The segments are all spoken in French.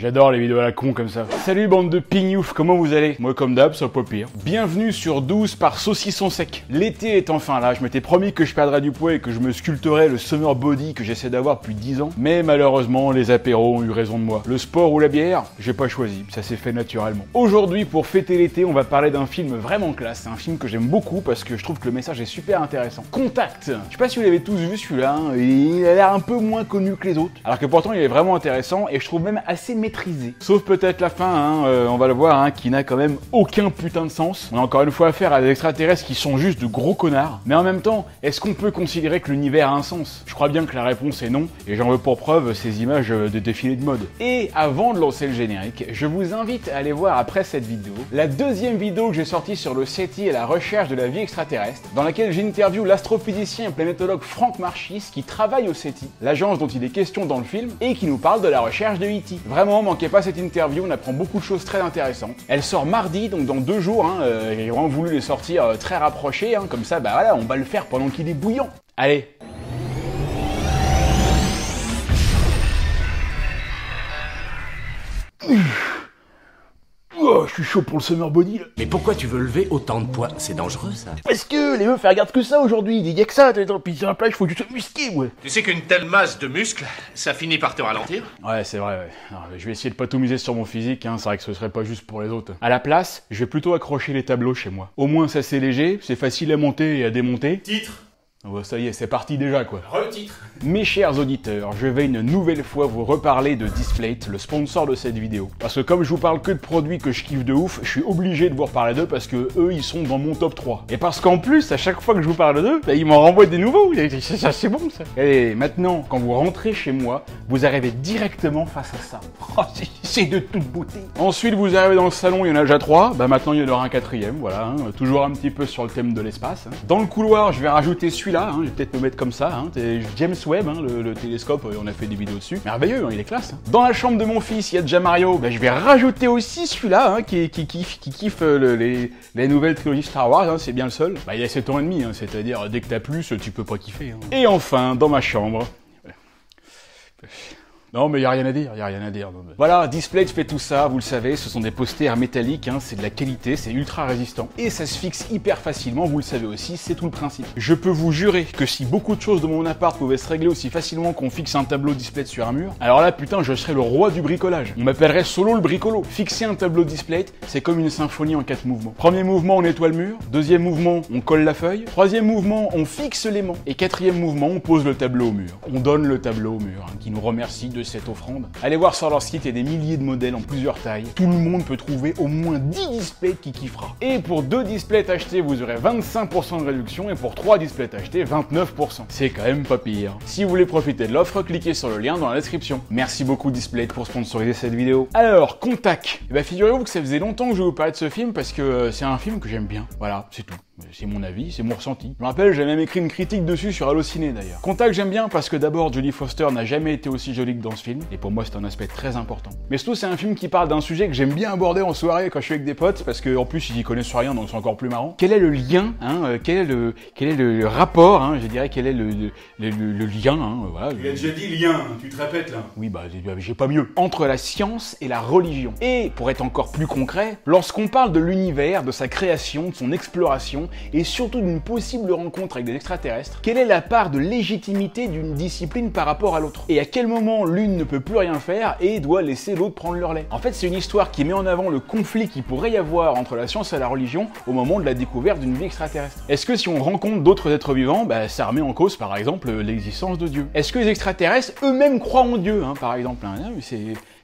J'adore les vidéos à la con comme ça. Salut bande de pignouf, comment vous allez? Moi comme d'hab, ça peut pire. Bienvenue sur 12 par saucisson sec. L'été est enfin là, je m'étais promis que je perdrais du poids et que je me sculpterais le summer body que j'essaie d'avoir depuis 10 ans. Mais malheureusement, les apéros ont eu raison de moi. Le sport ou la bière, j'ai pas choisi, ça s'est fait naturellement. Aujourd'hui, pour fêter l'été, on va parler d'un film vraiment classe. C'est un film que j'aime beaucoup parce que je trouve que le message est super intéressant. Contact. Je sais pas si vous l'avez tous vu celui-là, hein, il a l'air un peu moins connu que les autres. Alors que pourtant, il est vraiment intéressant et je trouve même assez maîtrisé. Sauf peut-être la fin, hein, on va le voir, hein, qui n'a quand même aucun putain de sens. On a encore une fois affaire à des extraterrestres qui sont juste de gros connards. Mais en même temps, est-ce qu'on peut considérer que l'univers a un sens? Je crois bien que la réponse est non, et j'en veux pour preuve ces images de défilés de mode. Et avant de lancer le générique, je vous invite à aller voir après cette vidéo la deuxième vidéo que j'ai sortie sur le SETI à la recherche de la vie extraterrestre, dans laquelle j'interviewe l'astrophysicien et planétologue Franck Marchis qui travaille au SETI, l'agence dont il est question dans le film, et qui nous parle de la recherche de E.T. Vraiment, manquez pas cette interview, on apprend beaucoup de choses très intéressantes. Elle sort mardi, donc dans 2 jours, hein, j'ai vraiment voulu les sortir très rapprochés, hein, comme ça, bah voilà, on va le faire pendant qu'il est bouillant. Allez. Oh, je suis chaud pour le summer body là. Mais pourquoi tu veux lever autant de poids? C'est dangereux ça. Parce que les meufs elles regardent que ça aujourd'hui, il y a que ça, puis sur la plage faut que tu sois musqué, ouais. Tu sais qu'une telle masse de muscles, ça finit par te ralentir? Ouais, c'est vrai, ouais. Non, je vais essayer de pas tout miser sur mon physique, hein, c'est vrai que ce serait pas juste pour les autres. À la place, je vais plutôt accrocher les tableaux chez moi. Au moins ça c'est léger, c'est facile à monter et à démonter. Titre. Oh, ça y est, c'est parti déjà quoi. Retitre. Mes chers auditeurs, je vais une nouvelle fois vous reparler de Displate, le sponsor de cette vidéo. Parce que comme je vous parle que de produits que je kiffe de ouf, je suis obligé de vous reparler d'eux parce que eux, ils sont dans mon top 3. Et parce qu'en plus, à chaque fois que je vous parle d'eux, bah, ils m'en renvoient des nouveaux. Ça, c'est bon ça. Et maintenant, quand vous rentrez chez moi, vous arrivez directement face à ça. Oh, c'est de toute beauté. Ensuite, vous arrivez dans le salon, il y en a déjà 3. Bah maintenant, il y en aura un 4e, voilà. Hein, toujours un petit peu sur le thème de l'espace. Hein. Dans le couloir, je vais rajouter celui-là. Hein, je vais peut-être me mettre comme ça. Hein, James Webb, hein, le télescope, on a fait des vidéos dessus. Merveilleux, hein, il est classe. Hein. Dans la chambre de mon fils, il y a déjà Mario. Bah, je vais rajouter aussi celui-là, hein, qui kiffe les nouvelles trilogies Star Wars. Hein, c'est bien le seul. Bah, il a 7 ans et demi, hein, c'est-à-dire dès que t'as plus, tu peux pas kiffer. Hein. Et enfin, dans ma chambre. Non mais y a rien à dire, non, mais... Voilà, Displate fait tout ça, vous le savez, ce sont des posters métalliques, hein, c'est de la qualité, c'est ultra résistant. Et ça se fixe hyper facilement, vous le savez aussi, c'est tout le principe. Je peux vous jurer que si beaucoup de choses de mon appart pouvaient se régler aussi facilement qu'on fixe un tableau Displate sur un mur, alors là putain je serais le roi du bricolage. On m'appellerait Solo le bricolo. Fixer un tableau Displate, c'est comme une symphonie en 4 mouvements. Premier mouvement, on nettoie le mur. Deuxième mouvement, on colle la feuille. Troisième mouvement, on fixe l'aimant. Et quatrième mouvement, on pose le tableau au mur. On donne le tableau au mur, hein, qui nous remercie de cette offrande. Allez voir sur leur site, il y a des milliers de modèles en plusieurs tailles. Tout le monde peut trouver au moins 10 Displates qui kiffera. Et pour 2 Displates achetés, vous aurez 25% de réduction et pour 3 Displates achetés, 29%. C'est quand même pas pire. Si vous voulez profiter de l'offre, cliquez sur le lien dans la description. Merci beaucoup Displate pour sponsoriser cette vidéo. Alors, Contact. Eh ben, figurez-vous que ça faisait longtemps que je vous parlais de ce film parce que c'est un film que j'aime bien. Voilà, c'est tout. C'est mon avis, c'est mon ressenti. Je me rappelle, j'ai même écrit une critique dessus sur Allociné d'ailleurs. Contact, j'aime bien parce que d'abord, Jodie Foster n'a jamais été aussi jolie que dans ce film, et pour moi, c'est un aspect très important. Mais surtout, c'est un film qui parle d'un sujet que j'aime bien aborder en soirée quand je suis avec des potes, parce qu'en plus, ils y connaissent rien, donc c'est encore plus marrant. Quel est le lien, hein, quel est le rapport, hein, je dirais, quel est le lien, hein, voilà. Il a déjà dit lien, tu te répètes là. Oui, bah, j'ai pas mieux. Entre la science et la religion. Et, pour être encore plus concret, lorsqu'on parle de l'univers, de sa création, de son exploration, et surtout d'une possible rencontre avec des extraterrestres, quelle est la part de légitimité d'une discipline par rapport à l'autre? Et à quel moment l'une ne peut plus rien faire et doit laisser l'autre prendre le relais? En fait, c'est une histoire qui met en avant le conflit qu'il pourrait y avoir entre la science et la religion au moment de la découverte d'une vie extraterrestre. Est-ce que si on rencontre d'autres êtres vivants, bah, ça remet en cause par exemple l'existence de Dieu? Est-ce que les extraterrestres eux-mêmes croient en Dieu, hein, par exemple, hein?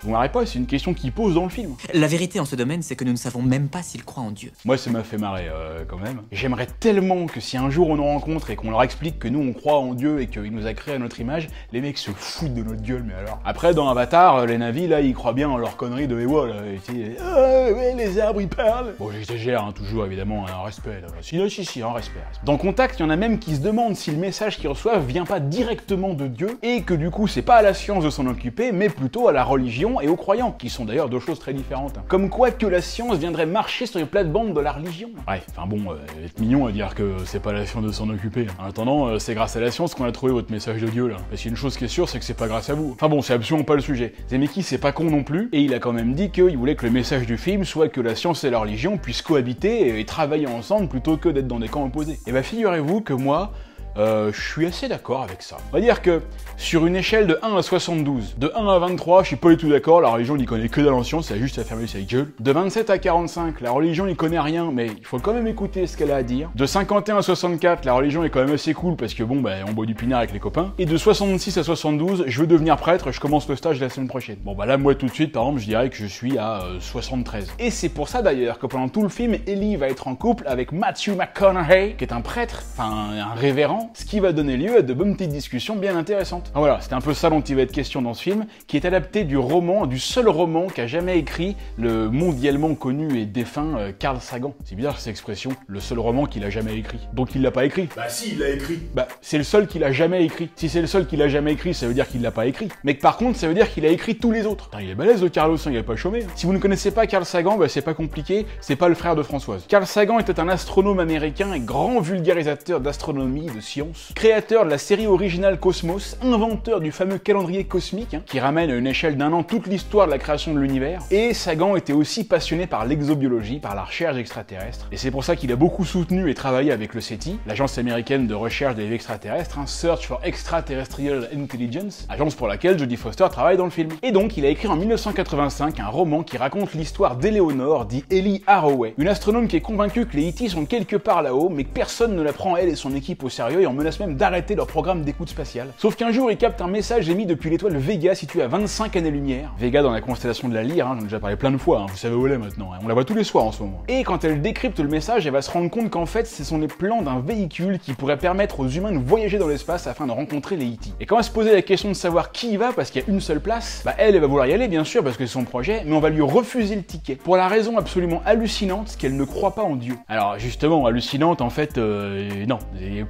Vous m'arrêtez pas, c'est une question qui pose dans le film. La vérité en ce domaine, c'est que nous ne savons même pas s'ils croient en Dieu. Moi, ça m'a fait marrer, quand même. J'aimerais tellement que si un jour on nous rencontre et qu'on leur explique que nous, on croit en Dieu et qu'il nous a créé à notre image, les mecs se foutent de notre gueule, mais alors. Après, dans Avatar, les navis, là, ils croient bien en leur connerie de Ewa, là. Ouais, les arbres, ils parlent. Bon, j'exagère, hein, toujours, évidemment, un respect, là. Si, un respect. Dans Contact, il y en a même qui se demandent si le message qu'ils reçoivent vient pas directement de Dieu et que du coup, c'est pas à la science de s'en occuper, mais plutôt à la religion religion et aux croyants, qui sont d'ailleurs deux choses très différentes. Comme quoi que la science viendrait marcher sur les plates-bandes de la religion. Ouais, enfin bon, être mignon à dire que c'est pas la science de s'en occuper. En attendant, c'est grâce à la science qu'on a trouvé votre message d'audio là. Parce qu'il y a une chose qui est sûre, c'est que c'est pas grâce à vous. Enfin bon, c'est absolument pas le sujet. Zemeckis c'est pas con non plus, et il a quand même dit qu'il voulait que le message du film soit que la science et la religion puissent cohabiter et travailler ensemble plutôt que d'être dans des camps opposés. Et bah figurez-vous que moi, je suis assez d'accord avec ça. On va dire que sur une échelle de 1 à 72, de 1 à 23, je suis pas du tout d'accord, la religion n'y connaît que dalle en science, c'est juste à fermer sa gueule. De 27 à 45, la religion n'y connaît rien, mais il faut quand même écouter ce qu'elle a à dire. De 51 à 64, la religion est quand même assez cool parce que bon, bah, on boit du pinard avec les copains. Et de 66 à 72, je veux devenir prêtre, je commence le stage la semaine prochaine. Bon bah là, moi tout de suite, par exemple, je dirais que je suis à 73. Et c'est pour ça d'ailleurs que pendant tout le film, Ellie va être en couple avec Matthew McConaughey, qui est un prêtre, enfin un révérend, ce qui va donner lieu à de bonnes petites discussions bien intéressantes. Ah, voilà, c'était un peu ça dont il va être question dans ce film, qui est adapté du roman, du seul roman qu'a jamais écrit le mondialement connu et défunt Carl Sagan. C'est bizarre cette expression, le seul roman qu'il a jamais écrit. Donc il l'a pas écrit. Bah si, il l'a écrit. Bah, c'est le seul qu'il a jamais écrit. Si c'est le seul qu'il a jamais écrit, ça veut dire qu'il l'a pas écrit. Mais que par contre, ça veut dire qu'il a écrit tous les autres. Putain, il est balèze le Carlos, il a pas chômé. Hein. Si vous ne connaissez pas Carl Sagan, bah c'est pas compliqué, c'est pas le frère de Françoise. Carl Sagan était un astronome américain et grand vulgarisateur d'astronomie, de science, créateur de la série originale Cosmos, inventeur du fameux calendrier cosmique, hein, qui ramène à une échelle d'un an toute l'histoire de la création de l'univers. Et Sagan était aussi passionné par l'exobiologie, par la recherche extraterrestre. Et c'est pour ça qu'il a beaucoup soutenu et travaillé avec le SETI, l'agence américaine de recherche des extraterrestres, hein, Search for Extraterrestrial Intelligence, agence pour laquelle Jodie Foster travaille dans le film. Et donc, il a écrit en 1985 un roman qui raconte l'histoire d'Eleanor, dit Ellie Arroway, une astronome qui est convaincue que les E.T. sont quelque part là-haut, mais que personne ne la prend elle et son équipe au sérieux et en menace même d'arrêter leur programme d'écoute spatiale. Sauf qu'un jour, il capte un message émis depuis l'étoile Vega située à 25 années-lumière. Vega dans la constellation de la Lyre, hein, j'en ai déjà parlé plein de fois, hein, vous savez où elle est maintenant, hein, on la voit tous les soirs en ce moment. Et quand elle décrypte le message, elle va se rendre compte qu'en fait, ce sont les plans d'un véhicule qui pourrait permettre aux humains de voyager dans l'espace afin de rencontrer les E.T. Et quand elle se posait la question de savoir qui y va, parce qu'il y a une seule place, bah elle va vouloir y aller bien sûr parce que c'est son projet, mais on va lui refuser le ticket. Pour la raison absolument hallucinante qu'elle ne croit pas en Dieu. Alors justement, hallucinante en fait, non,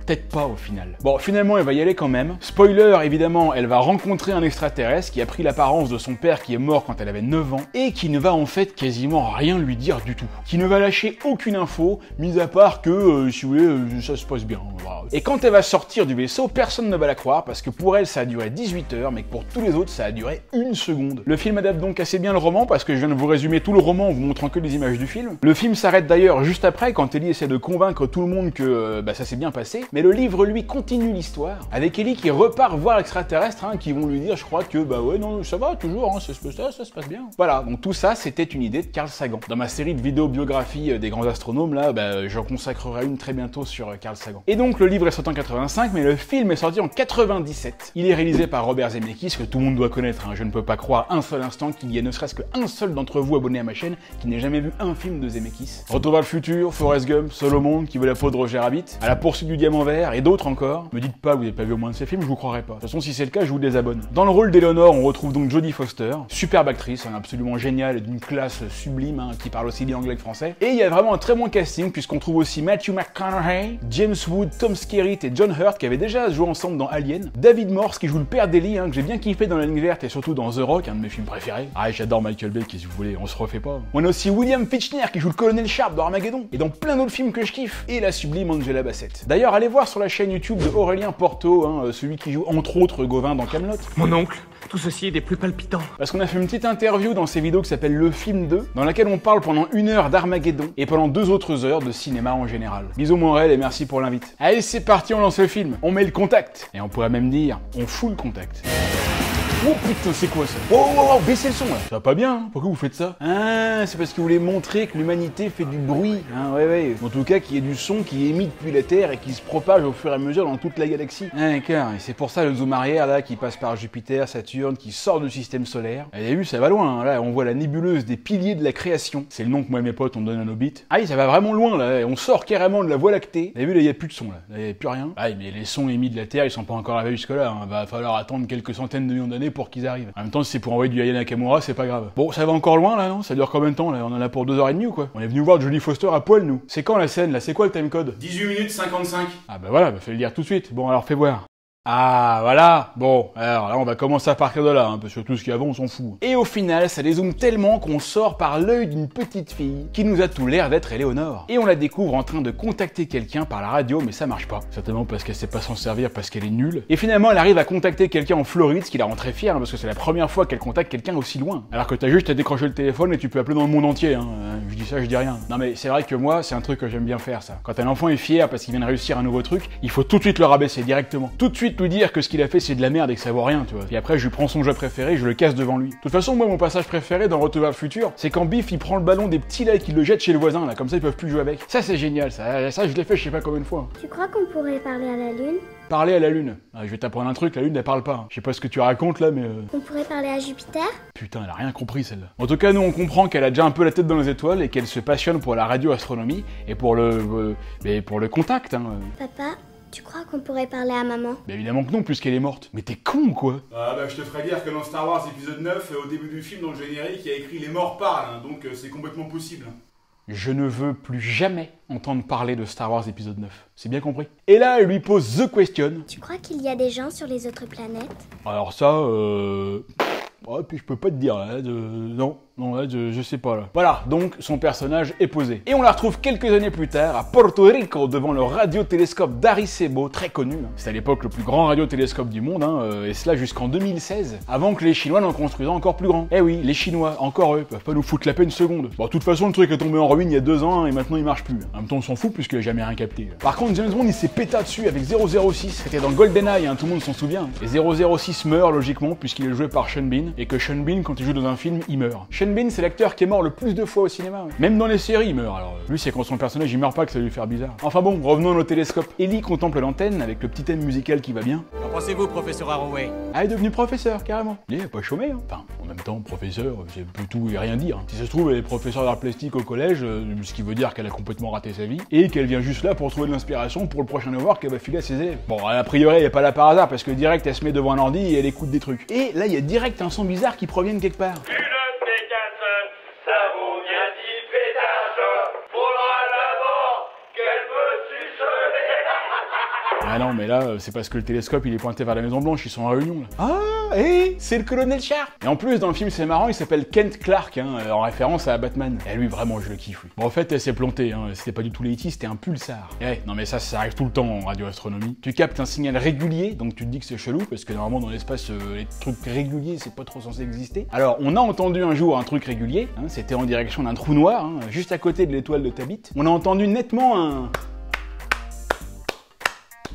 peut-être pas au final. Bon, finalement, elle va y aller quand même. Spoiler, évidemment, elle va rencontrer un extraterrestre qui a pris l'apparence de son père qui est mort quand elle avait 9 ans et qui ne va en fait quasiment rien lui dire du tout. Qui ne va lâcher aucune info, mis à part que, si vous voulez, ça se passe bien. Voilà. Et quand elle va sortir du vaisseau, personne ne va la croire parce que pour elle, ça a duré 18 heures, mais que pour tous les autres, ça a duré 1 seconde. Le film adapte donc assez bien le roman parce que je viens de vous résumer tout le roman en vous montrant que les images du film. Le film s'arrête d'ailleurs juste après quand Ellie essaie de convaincre tout le monde que ça s'est bien passé, mais le livre lui continue l'histoire avec Ellie qui repart voir l'extraterrestre, hein, qui vont lui dire je crois que bah ouais non ça va toujours, hein, ça se passe bien. Voilà, donc tout ça c'était une idée de Carl Sagan. Dans ma série de vidéos biographies des grands astronomes là, j'en consacrerai une très bientôt sur Carl Sagan. Et donc le livre est sorti en 85, mais le film est sorti en 97. Il est réalisé par Robert Zemeckis que tout le monde doit connaître, hein. Je ne peux pas croire un seul instant qu'il y ait ne serait-ce qu'un seul d'entre vous abonné à ma chaîne qui n'ait jamais vu un film de Zemeckis. Retour vers le futur, Forrest Gump, Solomon, qui veut la peau de Roger Rabbit, À la poursuite du diamant vert et d'autres encore. Me dites pas que vous n'avez pas vu au moins de ces films, je vous croirais pas. De toute façon, si c'est le cas, je vous désabonne. Dans le rôle d'Eleanor, on retrouve donc Jodie Foster, superbe actrice, hein, absolument géniale et d'une classe sublime, hein, qui parle aussi bien anglais que français. Et il y a vraiment un très bon casting puisqu'on trouve aussi Matthew McConaughey, James Wood, Tom Skerritt et John Hurt qui avaient déjà joué ensemble dans Alien, David Morse qui joue le père d'Ellie, hein, que j'ai bien kiffé dans La Ligne Verte et surtout dans The Rock, un de mes films préférés. Ah, j'adore Michael Bay, si vous voulez, on se refait pas. On a aussi William Fichtner qui joue le colonel Sharp dans Armageddon et dans plein d'autres films que je kiffe, et la sublime Angela Bassett. D'ailleurs, allez voir sur la chaîne YouTube de Aurélien Porto, hein, celui qui joue entre autres Gauvin dans Kaamelott. Mon oncle, tout ceci est des plus palpitants. Parce qu'on a fait une petite interview dans ces vidéos qui s'appelle Le Film 2, dans laquelle on parle pendant 1 heure d'Armageddon et pendant 2 autres heures de cinéma en général. Bisous Morel et merci pour l'invite. Allez, c'est parti, on lance le film. On met le contact. Et on pourrait même dire, on fout le contact. Oh putain, c'est quoi ça? Oh, baissez le son là. Ça va pas bien, hein? Pourquoi vous faites ça? Ah, c'est parce que vous voulez montrer que l'humanité fait du bruit. Hein, ouais. En tout cas, qu'il y ait du son qui est émis depuis la Terre et qui se propage au fur et à mesure dans toute la galaxie. Ah d'accord, et c'est pour ça le zoom arrière là qui passe par Jupiter, Saturne, qui sort du système solaire. Vous avez vu, ça va loin, hein. Là on voit la nébuleuse des piliers de la création. C'est le nom que moi et mes potes on donne à nos bits. Ah oui, ça va vraiment loin là, on sort carrément de la Voie lactée. Vous avez vu, là il n'y a plus de son là, il n'y a plus rien. Ah mais les sons émis de la Terre, ils sont pas encore arrivés jusque là, hein. Va falloir attendre quelques centaines de millions d'années pour qu'ils arrivent. En même temps, si c'est pour envoyer du Aya Nakamura, c'est pas grave. Bon, ça va encore loin là, non? Ça dure combien de temps là? On en a pour 2h30 ou quoi? On est venu voir Jodie Foster à poil nous. C'est quand la scène là? C'est quoi le timecode? 18 minutes 55. Ah bah voilà, fallait le dire tout de suite. Bon alors fais voir. Ah, voilà. Bon, alors là, on va commencer à partir de là, hein, parce que tout ce qu'il y a avant, on s'en fout. Et au final, ça dézoome tellement qu'on sort par l'œil d'une petite fille qui nous a tout l'air d'être Éléonore. Et on la découvre en train de contacter quelqu'un par la radio, mais ça marche pas. Certainement parce qu'elle sait pas s'en servir, parce qu'elle est nulle. Et finalement, elle arrive à contacter quelqu'un en Floride, ce qui la rend très fière, hein, parce que c'est la première fois qu'elle contacte quelqu'un aussi loin. Alors que t'as juste à décrocher le téléphone et tu peux appeler dans le monde entier, hein. Je dis ça, je dis rien. Non mais c'est vrai que moi, c'est un truc que j'aime bien faire, ça. Quand un enfant est fier parce qu'il vient de réussir un nouveau truc, il faut tout de suite le rabaisser directement. Tout de suite lui dire que ce qu'il a fait c'est de la merde et que ça vaut rien, tu vois. Et après je lui prends son jeu préféré, je le casse devant lui. De toute façon, moi mon passage préféré dans Retour vers le futur, c'est quand Biff il prend le ballon des petits là et qu'il le jette chez le voisin là, comme ça ils peuvent plus jouer avec. Ça c'est génial, ça je l'ai fait je sais pas combien de fois. Tu crois qu'on pourrait parler à la lune? Parler à la lune. Ah, je vais t'apprendre un truc, la lune elle parle pas. Je sais pas ce que tu racontes là mais On pourrait parler à Jupiter? Putain, elle a rien compris celle-là. En tout cas, nous on comprend qu'elle a déjà un peu la tête dans les étoiles et qu'elle se passionne pour la radioastronomie et pour le contact, hein. Papa, tu crois qu'on pourrait parler à maman? Mais évidemment que non, puisqu'elle est morte. Mais t'es con, quoi. Ah bah je te ferai dire que dans Star Wars épisode 9, au début du film, dans le générique, il y a écrit les morts parlent, hein, donc c'est complètement possible. Je ne veux plus jamais entendre parler de Star Wars épisode 9. C'est bien compris. Et là, elle lui pose The Question. Tu crois qu'il y a des gens sur les autres planètes? Alors ça, ouais, puis je peux pas te dire, là, non, là, je sais pas, là. Voilà, donc, son personnage est posé. Et on la retrouve quelques années plus tard, à Porto Rico, devant le radiotélescope d'Arecibo, très connu. Hein. C'est à l'époque le plus grand radiotélescope du monde, hein, et cela jusqu'en 2016, avant que les Chinois n'en construisent encore plus grand. Eh oui, les Chinois, encore eux, peuvent pas nous foutre la paix une seconde. Bon, de toute façon, le truc est tombé en ruine il y a 2 ans, hein, et maintenant il marche plus. En même temps, on s'en fout, puisqu'il a jamais rien capté. Par contre, James Bond, il s'est pété dessus avec 006, c'était dans GoldenEye, hein, tout le monde s'en souvient. Et 006 meurt, logiquement, puisqu'il est joué par Sean Bean, et que Sean Bean, quand il joue dans un film, il meurt. Sean Bean, c'est l'acteur qui est mort le plus de fois au cinéma. Ouais. Même dans les séries, il meurt. Alors, lui, c'est quand son personnage, il meurt pas que ça lui fait bizarre. Enfin bon, revenons à nos télescopes. Ellie contemple l'antenne avec le petit thème musical qui va bien. Qu'en pensez-vous, professeur Arroway? Ah, il est devenu professeur, carrément. Il est pas chômé, hein. Enfin, en même temps, professeur, c'est plus tout et rien dire. Si ça se trouve, elle est professeure d'art plastique au collège, ce qui veut dire qu'elle a complètement raté sa vie, et qu'elle vient juste là pour trouver de l'inspiration pour le prochain devoir qu'elle va filer à ses élèves. Bon, a priori, elle est pas là par hasard, parce que direct, elle se met devant un ordi et elle écoute des trucs. Et là, il y a direct un son bizarre qui provient de quelque part. Ah non, mais là, c'est parce que le télescope, il est pointé vers la Maison Blanche, ils sont en réunion, là. Ah, c'est le colonel Sharp. Et en plus, dans le film, c'est marrant, il s'appelle Kent Clark, hein, en référence à Batman. Et lui, vraiment, je le kiffe, lui. Bon, en fait, elle s'est plantée, hein, c'était pas du tout l'E.T., c'était un pulsar. Et non, mais ça arrive tout le temps en radioastronomie. Tu captes un signal régulier, donc tu te dis que c'est chelou, parce que normalement, dans l'espace, les trucs réguliers, c'est pas trop censé exister. Alors, on a entendu un jour un truc régulier, hein, c'était en direction d'un trou noir, hein, juste à côté de l'étoile de Tabit. On a entendu nettement un...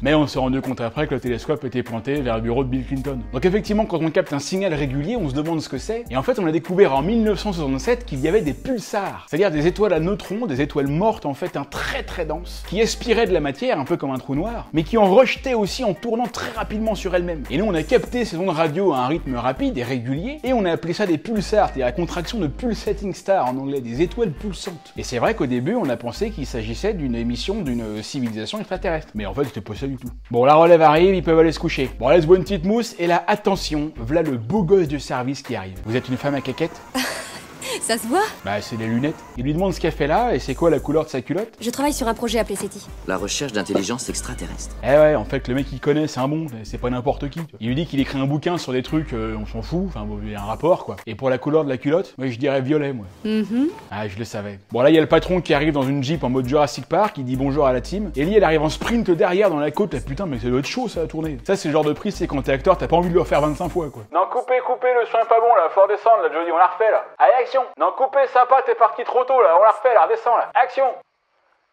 Mais on s'est rendu compte après que le télescope était pointé vers le bureau de Bill Clinton. Donc effectivement, quand on capte un signal régulier, on se demande ce que c'est. Et en fait, on a découvert en 1967 qu'il y avait des pulsars. C'est-à-dire des étoiles à neutrons, des étoiles mortes en fait, très très denses, qui aspiraient de la matière, un peu comme un trou noir, mais qui en rejetaient aussi en tournant très rapidement sur elles-mêmes. Et nous, on a capté ces ondes radio à un rythme rapide et régulier, et on a appelé ça des pulsars, c'est-à-dire la contraction de pulsating star en anglais, des étoiles pulsantes. Et c'est vrai qu'au début, on a pensé qu'il s'agissait d'une émission d'une civilisation extraterrestre. Mais en fait, c'était pas ça du tout. Bon, la relève arrive, ils peuvent aller se coucher. Bon, laisse boire une petite mousse, et là, attention, voilà le beau gosse de service qui arrive. Vous êtes une femme à caquette? Ça se voit? Bah, c'est les lunettes. Il lui demande ce qu'elle fait là, et c'est quoi la couleur de sa culotte? Je travaille sur un projet appelé SETI. La recherche d'intelligence extraterrestre. Eh ouais, en fait, le mec il connaît, c'est un bon, c'est pas n'importe qui. Il lui dit qu'il écrit un bouquin sur des trucs, on s'en fout, enfin, bon, il y a un rapport, quoi. Et pour la couleur de la culotte, moi je dirais violet, moi. Ah, je le savais. Bon, là, il y a le patron qui arrive dans une Jeep en mode Jurassic Park, il dit bonjour à la team. Ellie, elle arrive en sprint derrière dans la côte, putain, mais ça doit être chaud, ça, à tourner. Ça, c'est le genre de prise, c'est quand t'es acteur, t'as pas envie de le refaire 25 fois, quoi. Non, coupez, le son est pas bon, là, faut redescendre, là, Jody, on la refait, là. Allez, action. Non, coupez, sympa, t'es parti trop tôt, là, on la refait, là, redescends, là. Action.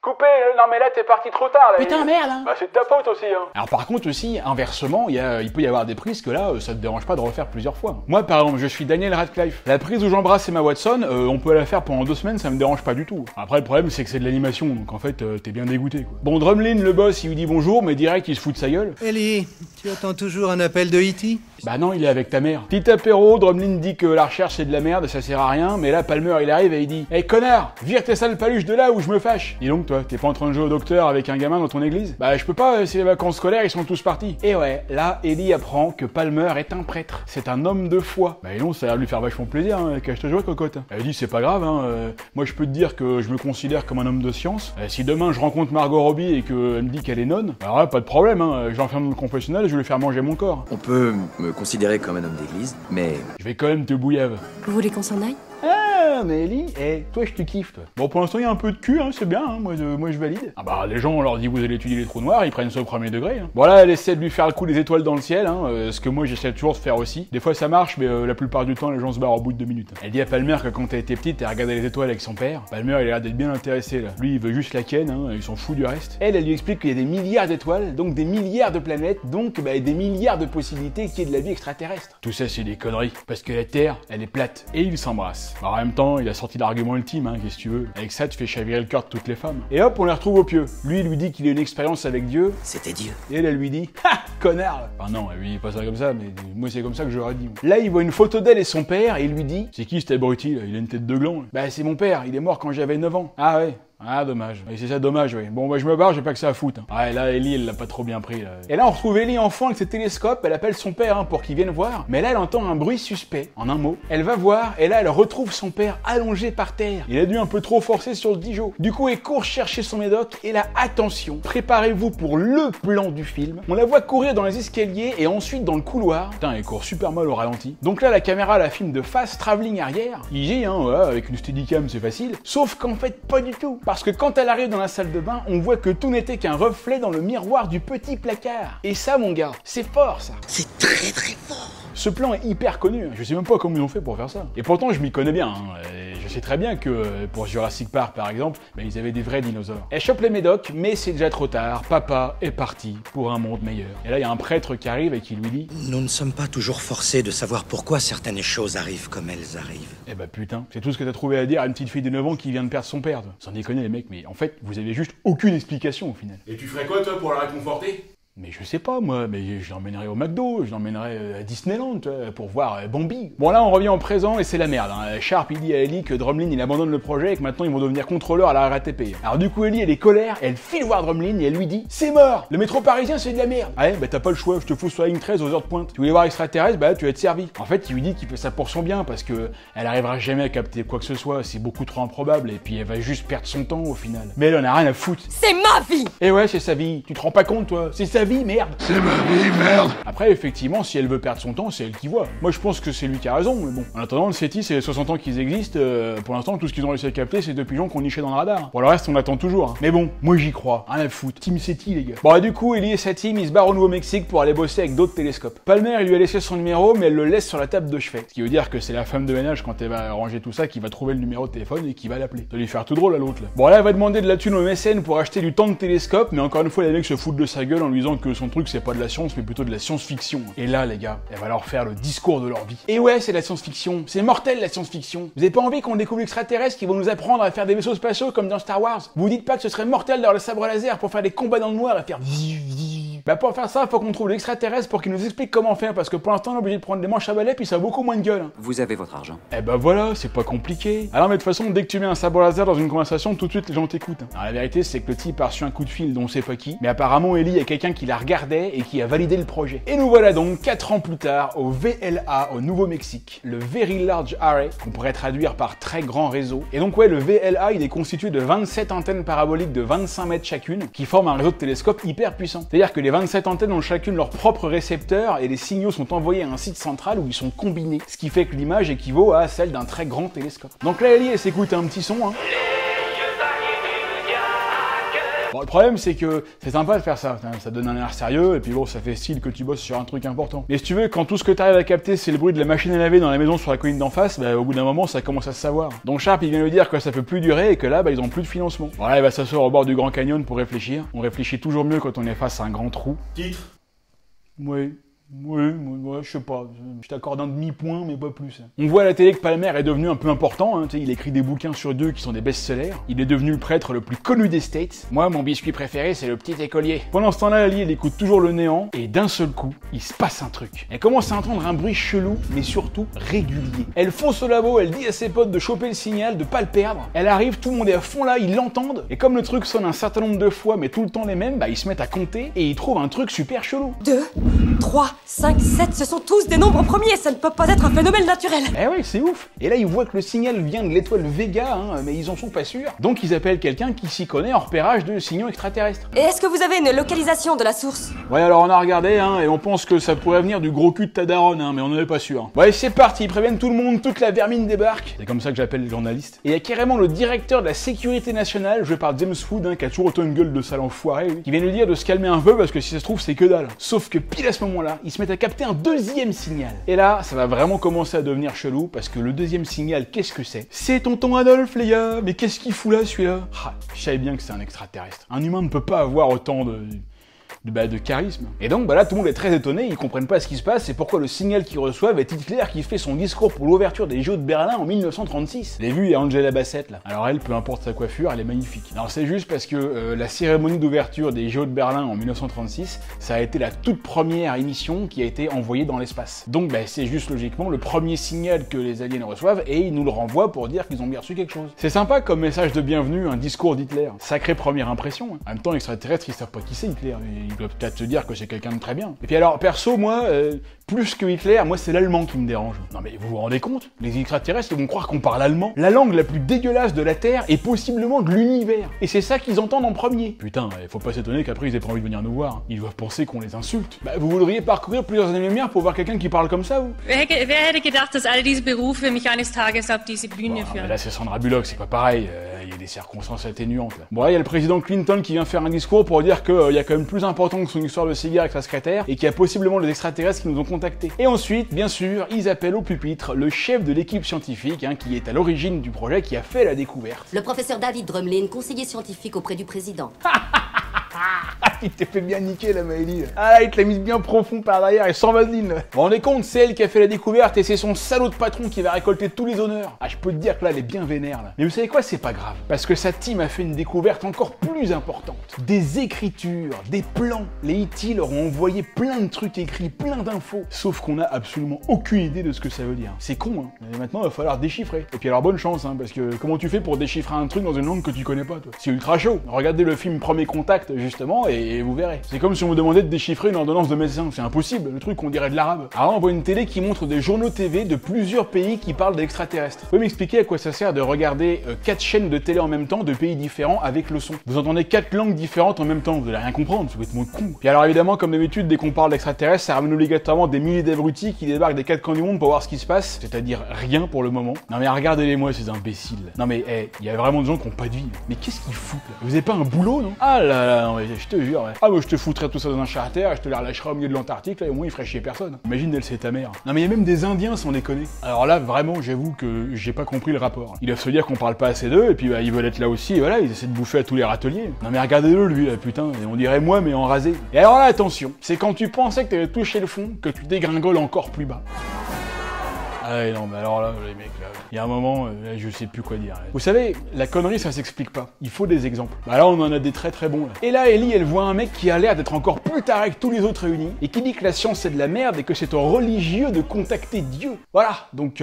Coupé, non mais là t'es parti trop tard là. Putain merde hein. Bah c'est de ta faute aussi hein. Alors par contre aussi, inversement, il peut y avoir des prises que là, ça te dérange pas de refaire plusieurs fois. Moi par exemple, je suis Daniel Radcliffe. La prise où j'embrasse Emma Watson, on peut la faire pendant 2 semaines, ça me dérange pas du tout. Après le problème c'est que c'est de l'animation, donc en fait t'es bien dégoûté quoi. Bon, Drumlin, le boss, il lui dit bonjour, mais direct il se fout de sa gueule. Ellie, tu attends toujours un appel de E.T.? Bah non, il est avec ta mère. Petit apéro, Drumlin dit que la recherche c'est de la merde, ça sert à rien, mais là Palmer il arrive et il dit « Hey connard, vire tes sales paluches de là où je me fâche !» Dis donc toi, t'es pas en train de jouer au docteur avec un gamin dans ton église? Bah je peux pas, c'est les vacances scolaires, ils sont tous partis. Et ouais, là Ellie apprend que Palmer est un prêtre, c'est un homme de foi. Bah et non, ça a l'air de lui faire vachement plaisir, hein, cache ta joie cocotte. Elle dit c'est pas grave, hein, moi je peux te dire que je me considère comme un homme de science. Si demain je rencontre Margot Robbie et qu'elle me dit qu'elle est nonne, alors là pas de problème, hein, je l'enferme dans le confessionnal et je vais lui faire manger mon corps. On peut me considérer comme un homme d'église, mais... Je vais quand même te bouillave. Vous voulez qu'on s'en aille? Ah, mais Ellie, toi je te kiffe toi. Bon pour l'instant il y a un peu de cul, hein, c'est bien, hein, moi je valide. Ah bah les gens on leur dit vous allez étudier les trous noirs, ils prennent ça au premier degré. Hein. Bon là elle essaie de lui faire le coup des étoiles dans le ciel, hein, ce que moi j'essaie toujours de faire aussi. Des fois ça marche mais la plupart du temps les gens se barrent au bout de 2 minutes. Elle dit à Palmer que quand elle était petite elle regardait les étoiles avec son père. Palmer il a l'air d'être bien intéressé là. Lui il veut juste la ken, hein, il s'en fout du reste. Elle lui explique qu'il y a des milliards d'étoiles, donc des milliards de planètes, donc des milliards de possibilités qu'il y ait de la vie extraterrestre. Tout ça c'est des conneries, parce que la Terre elle est plate. Et ils s'embrassent. En même temps il a sorti l'argument ultime, hein, qu'est-ce que tu veux. Avec ça tu fais chavirer le cœur de toutes les femmes. Et hop on les retrouve au pieu. Lui il lui dit qu'il a une expérience avec Dieu. C'était Dieu. Et elle lui dit « Ha, connard !» Enfin non, elle lui dit pas ça comme ça, mais moi c'est comme ça que j'aurais dit. Là il voit une photo d'elle et son père et il lui dit « C'est qui cet abruti là? Il a une tête de gland. » Bah c'est mon père, il est mort quand j'avais 9 ans. Ah ouais. Ah dommage, c'est ça dommage oui. Bon bah je me barre, j'ai pas que ça à foutre. Hein. Ouais là Ellie elle l'a pas trop bien pris là. Et là on retrouve Ellie enfant avec ses télescopes, elle appelle son père pour qu'il vienne voir. Mais là elle entend un bruit suspect, en un mot. Elle va voir et là elle retrouve son père allongé par terre. Il a dû un peu trop forcer sur le Dijon. Du coup elle court chercher son médoc et là attention, préparez-vous pour le plan du film. On la voit courir dans les escaliers et ensuite dans le couloir. Putain elle court super mal au ralenti. Donc là la caméra la filme de face, travelling arrière. Easy hein, voilà, avec une steadicam c'est facile. Sauf qu'en fait pas du tout. Parce que quand elle arrive dans la salle de bain, on voit que tout n'était qu'un reflet dans le miroir du petit placard. Et ça, mon gars, c'est fort, ça. C'est très très fort. Ce plan est hyper connu, je sais même pas comment ils ont fait pour faire ça. Et pourtant, je m'y connais bien. Hein. Je sais très bien que pour Jurassic Park, par exemple, ils avaient des vrais dinosaures. Elle chope les médocs, mais c'est déjà trop tard. Papa est parti pour un monde meilleur. Et là, il y a un prêtre qui arrive et qui lui dit « Nous ne sommes pas toujours forcés de savoir pourquoi certaines choses arrivent comme elles arrivent. » Eh bah putain, c'est tout ce que t'as trouvé à dire à une petite fille de 9 ans qui vient de perdre son père. Sans déconner les mecs, mais en fait, vous avez juste aucune explication au final. Et tu ferais quoi toi pour la réconforter? Mais je sais pas moi, mais je l'emmènerai au McDo, je l'emmènerai à Disneyland pour voir Bambi. Bon là on revient au présent et c'est la merde. Hein. Sharp il dit à Ellie que Drumlin il abandonne le projet et que maintenant ils vont devenir contrôleurs à la RATP. Alors du coup Ellie elle est colère, elle file voir Drumlin et elle lui dit c'est mort, le métro parisien c'est de la merde. Ah ouais bah t'as pas le choix, je te fous sur la ligne 13 aux heures de pointe. Tu voulais voir extraterrestre, bah tu vas être servi. En fait il lui dit qu'il fait ça pour son bien parce que elle arrivera jamais à capter quoi que ce soit, c'est beaucoup trop improbable et puis elle va juste perdre son temps au final. Mais elle en a rien à foutre. C'est ma vie! Et ouais c'est sa vie, tu te rends pas compte toi, c'est sa vie merde. Oui, merde. Après, effectivement, si elle veut perdre son temps, c'est elle qui voit. Moi, je pense que c'est lui qui a raison, mais bon. En attendant, le SETI, c'est les 60 ans qu'ils existent. Pour l'instant, tout ce qu'ils ont réussi à capter, c'est 2 pigeons qu'on nichait dans le radar. Pour le reste, on attend toujours. Hein. Mais bon, moi j'y crois. Rien à foutre. Team SETI, les gars. Bon, et du coup, Ellie et sa team, ils se barrent au Nouveau-Mexique pour aller bosser avec d'autres télescopes. Palmer, il lui a laissé son numéro, mais elle le laisse sur la table de chevet. Ce qui veut dire que c'est la femme de ménage, quand elle va ranger tout ça, qui va trouver le numéro de téléphone et qui va l'appeler. Ça va lui faire tout drôle à l'autre, là. Bon, là, elle va demander de la thune au mécène pour acheter du temps de télescope, mais encore une fois, les mecs se foutent de sa gueule en lui disant que son truc, c'est pas de la science, mais plutôt de la science-fiction. Et là, les gars, elle va leur faire le discours de leur vie. Et ouais, c'est de la science-fiction. C'est mortel, la science-fiction. Vous avez pas envie qu'on découvre l'extraterrestre qui vont nous apprendre à faire des vaisseaux spatiaux comme dans Star Wars? Vous dites pas que ce serait mortel d'avoir le sabre laser pour faire des combats dans le noir et faire... Bah pour faire ça, faut qu'on trouve l'extraterrestre pour qu'il nous explique comment faire, parce que pour l'instant, on est obligé de prendre des manches à balai puis ça a beaucoup moins de gueule. Vous avez votre argent. Eh bah voilà, c'est pas compliqué. Alors mais de toute façon, dès que tu mets un sabre laser dans une conversation, tout de suite les gens t'écoutent. Alors la vérité, c'est que le type a reçu un coup de fil dont on sait pas qui, mais apparemment Ellie, il y a quelqu'un qui la regardait et qui a validé le projet. Et nous voilà donc 4 ans plus tard au VLA au Nouveau-Mexique, le Very Large Array, qu'on pourrait traduire par très grand réseau. Et donc ouais, le VLA, il est constitué de 27 antennes paraboliques de 25 mètres chacune, qui forment un réseau de télescopes hyper puissant. C'est-à-dire que les 27 antennes ont chacune leur propre récepteur et les signaux sont envoyés à un site central où ils sont combinés, ce qui fait que l'image équivaut à celle d'un très grand télescope. Donc là, Ellie, elle s'écoute un petit son, hein. Bon, le problème, c'est que c'est sympa de faire ça. Ça donne un air sérieux, et puis bon, ça fait style que tu bosses sur un truc important. Mais si tu veux, quand tout ce que t'arrives à capter, c'est le bruit de la machine à laver dans la maison sur la colline d'en face, bah, au bout d'un moment, ça commence à se savoir. Donc Sharp, il vient lui dire que ça peut plus durer et que là, bah, ils ont plus de financement. Voilà, il va s'asseoir au bord du Grand Canyon pour réfléchir. On réfléchit toujours mieux quand on est face à un grand trou. Titre? Oui. Ouais, je sais pas. Je t'accorde un demi-point, mais pas plus. On voit à la télé que Palmer est devenu un peu important. Hein, il écrit des bouquins sur Dieu qui sont des best-sellers. Il est devenu le prêtre le plus connu des States. Moi, mon biscuit préféré, c'est le petit écolier. Pendant ce temps-là, Ali, elle écoute toujours le néant. Et d'un seul coup, il se passe un truc. Elle commence à entendre un bruit chelou, mais surtout régulier. Elle fonce au labo, elle dit à ses potes de choper le signal, de pas le perdre. Elle arrive, tout le monde est à fond là, ils l'entendent. Et comme le truc sonne un certain nombre de fois, mais tout le temps les mêmes, ils se mettent à compter et ils trouvent un truc super chelou. 2, 3, 5, 7, ce sont tous des nombres premiers, ça ne peut pas être un phénomène naturel. Eh ouais, c'est ouf. Et là, ils voient que le signal vient de l'étoile Vega, mais ils en sont pas sûrs. Donc ils appellent quelqu'un qui s'y connaît en repérage de signaux extraterrestres. Et est-ce que vous avez une localisation de la source? Ouais, alors on a regardé, et on pense que ça pourrait venir du gros cul de ta daronne, mais on n'en est pas sûr. Ouais, c'est parti, ils préviennent tout le monde, toute la vermine débarque. C'est comme ça que j'appelle les journalistes. Et il y a carrément le directeur de la sécurité nationale, joué par James Wood, qui a toujours autant une gueule de sale enfoiré, qui vient lui dire de se calmer un peu parce que si ça se trouve, c'est que dalle. Sauf que pile à ce moment-là, ils se mettent à capter un deuxième signal. Et là, ça va vraiment commencer à devenir chelou parce que le deuxième signal, qu'est-ce que c'est? C'est tonton Adolphe, les gars. Mais qu'est-ce qu'il fout là, celui-là? Je savais bien que c'est un extraterrestre. Un humain ne peut pas avoir autant de charisme. Et donc là tout le monde est très étonné, ils comprennent pas ce qui se passe et pourquoi le signal qu'ils reçoivent est Hitler qui fait son discours pour l'ouverture des Jeux de Berlin en 1936. Vous l'avez vu, il y a Angela Bassett là. Alors elle, peu importe sa coiffure, elle est magnifique. Alors c'est juste parce que la cérémonie d'ouverture des Jeux de Berlin en 1936, ça a été la toute première émission qui a été envoyée dans l'espace. Donc c'est juste logiquement le premier signal que les aliens reçoivent et ils nous le renvoient pour dire qu'ils ont bien reçu quelque chose. C'est sympa comme message de bienvenue, un discours d'Hitler. Sacrée première impression. En même temps, les extraterrestres, ils savent pas qui c'est Hitler. Ils doivent peut-être se dire que c'est quelqu'un de très bien. Et puis alors, perso, moi, plus que Hitler, moi c'est l'allemand qui me dérange. Non mais vous vous rendez compte? Les extraterrestres vont croire qu'on parle allemand. La langue la plus dégueulasse de la Terre et possiblement de l'univers. Et c'est ça qu'ils entendent en premier. Putain, faut pas s'étonner qu'après ils aient pas envie de venir nous voir. Ils doivent penser qu'on les insulte. Vous voudriez parcourir plusieurs années-lumière pour voir quelqu'un qui parle comme ça, vous? Wer hätte gedacht, dass alle diese Berufe mich eines Tages auf diese Bühne führen? Là c'est Sandra Bullock, c'est pas pareil. Il y a des circonstances atténuantes là. Bon là, il y a le président Clinton qui vient faire un discours pour dire qu'il y a quand même plus important que son histoire de cigare avec sa secrétaire et qu'il y a possiblement des extraterrestres qui nous ont contactés. Et ensuite, bien sûr, ils appellent au pupitre le chef de l'équipe scientifique qui est à l'origine du projet, qui a fait la découverte. Le professeur David Drumlin, conseiller scientifique auprès du président. Il t'est fait bien niquer la Maëlie. Il te l'a mise bien profond par derrière et sans vaseline. Vous vous rendez compte, c'est elle qui a fait la découverte et c'est son salaud de patron qui va récolter tous les honneurs. Je peux te dire que là, elle est bien vénère là. Mais vous savez quoi, c'est pas grave. Parce que sa team a fait une découverte encore plus importante. Des écritures, des plans. Les E.T. leur ont envoyé plein de trucs écrits, plein d'infos. Sauf qu'on a absolument aucune idée de ce que ça veut dire. C'est con, Et maintenant, il va falloir déchiffrer. Et puis alors, bonne chance, parce que comment tu fais pour déchiffrer un truc dans une langue que tu connais pas, toi? C'est ultra chaud. Regardez le film Premier Contact, justement, et vous verrez. C'est comme si on vous demandait de déchiffrer une ordonnance de médecin. C'est impossible, le truc on dirait de l'arabe. Alors on voit une télé qui montre des journaux TV de plusieurs pays qui parlent d'extraterrestres. Vous pouvez m'expliquer à quoi ça sert de regarder 4 chaînes de télé en même temps de pays différents avec le son? Vous entendez 4 langues différentes en même temps, vous allez rien comprendre, c'est complètement con. Puis alors évidemment, comme d'habitude, dès qu'on parle d'extraterrestres, ça ramène obligatoirement des milliers d'abrutis qui débarquent des 4 coins du monde pour voir ce qui se passe, c'est-à-dire rien pour le moment. Non mais regardez-les-moi ces imbéciles. Non mais il y a vraiment des gens qui ont pas de vie. Mais qu'est-ce qu'ils foutent là? Vous avez pas un boulot, non? Ah là là, non mais je te jure, moi je te foutrais tout ça dans un charter, je te les relâcherais au milieu de l'Antarctique, là, et au moins il ferait chier personne. Imagine elle, c'est ta mère. Non mais il y a même des Indiens sans déconner. Alors là, vraiment, j'avoue que j'ai pas compris le rapport. Ils doivent se dire qu'on parle pas assez d'eux, et puis ils veulent être là aussi, et voilà, ils essaient de bouffer à tous les râteliers. Non mais regardez-le lui, là, putain, et on dirait moi, mais en rasé. Et alors là, attention, c'est quand tu pensais que t'avais touché le fond, que tu dégringoles encore plus bas. Ah non, mais alors là, les mecs, là, il y a un moment, là, je sais plus quoi dire. Là. Vous savez, la connerie, ça s'explique pas. Il faut des exemples. Là, on en a des très très bons, là. Et là, Ellie, elle voit un mec qui a l'air d'être encore plus taré que tous les autres réunis, et qui dit que la science, c'est de la merde, et que c'est aux religieux de contacter Dieu. Voilà, donc,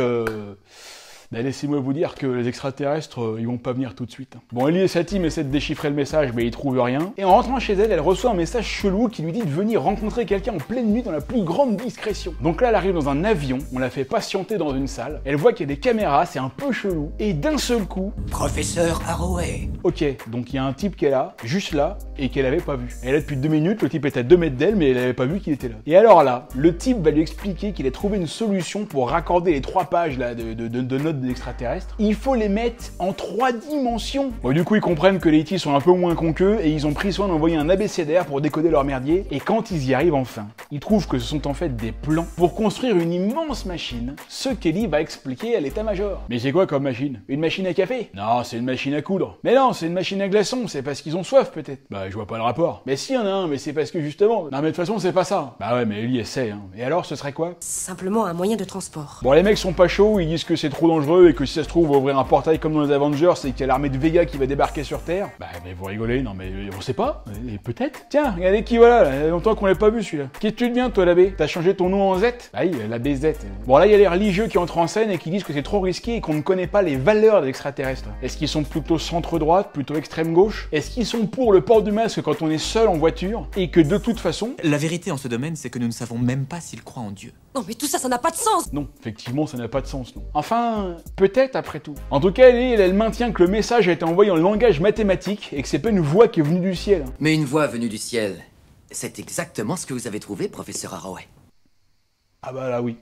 laissez-moi vous dire que les extraterrestres, ils vont pas venir tout de suite. Bon, Ellie et sa team essaient de déchiffrer le message, mais ils trouvent rien. Et en rentrant chez elle, elle reçoit un message chelou qui lui dit de venir rencontrer quelqu'un en pleine nuit dans la plus grande discrétion. Donc là, elle arrive dans un avion, on la fait patienter dans une salle, elle voit qu'il y a des caméras, c'est un peu chelou, et d'un seul coup... Professeur Arroway. Ok, donc il y a un type qui est là, juste là, et qu'elle avait pas vu. Elle est là depuis 2 minutes, le type est à 2 mètres d'elle, mais elle avait pas vu qu'il était là. Et alors là, le type va lui expliquer qu'il a trouvé une solution pour raccorder les 3 pages là de notes des extraterrestres, il faut les mettre en 3 dimensions. Bon, du coup, ils comprennent que les E.T. sont un peu moins cons qu'eux et ils ont pris soin d'envoyer un abécédaire pour décoder leur merdier. Et quand ils y arrivent enfin, ils trouvent que ce sont en fait des plans pour construire une immense machine, ce qu'Ellie va expliquer à l'état-major. Mais c'est quoi comme machine? Une machine à café? Non, c'est une machine à coudre. Mais non, c'est une machine à glaçons, c'est parce qu'ils ont soif peut-être. Bah, je vois pas le rapport. Mais si, y en a un, mais c'est parce que justement... Non, mais de toute façon, c'est pas ça. Bah ouais, mais Ellie essaie, hein. Et alors, ce serait quoi? Simplement un moyen de transport. Bon, les mecs sont pas chauds, ils disent que c'est trop dangereux et que si ça se trouve, on va ouvrir un portail comme dans les Avengers et qu'il y a l'armée de Vega qui va débarquer sur Terre. Bah, mais vous rigolez, non mais on sait pas. Et peut-être. Tiens, regardez qui voilà, là. Il y a longtemps qu'on l'a pas vu celui-là. Qu'est-ce que tu deviens, toi, l'abbé? T'as changé ton nom en Z? Bah oui, l'abbé Z. Bon, là, il y a les religieux qui entrent en scène et qui disent que c'est trop risqué et qu'on ne connaît pas les valeurs des extraterrestres. Est-ce qu'ils sont plutôt centre-droite, plutôt extrême-gauche? Est-ce qu'ils sont pour le port du masque quand on est seul en voiture et que de toute façon... La vérité en ce domaine, c'est que nous ne savons même pas s'ils croient en Dieu. Non mais tout ça, ça n'a pas de sens. Non, effectivement, ça n'a pas de sens, non. Enfin, peut-être après tout. En tout cas, elle maintient que le message a été envoyé en langage mathématique et que c'est pas une voix qui est venue du ciel. Mais une voix venue du ciel, c'est exactement ce que vous avez trouvé, professeur Arroway. Ah bah là oui,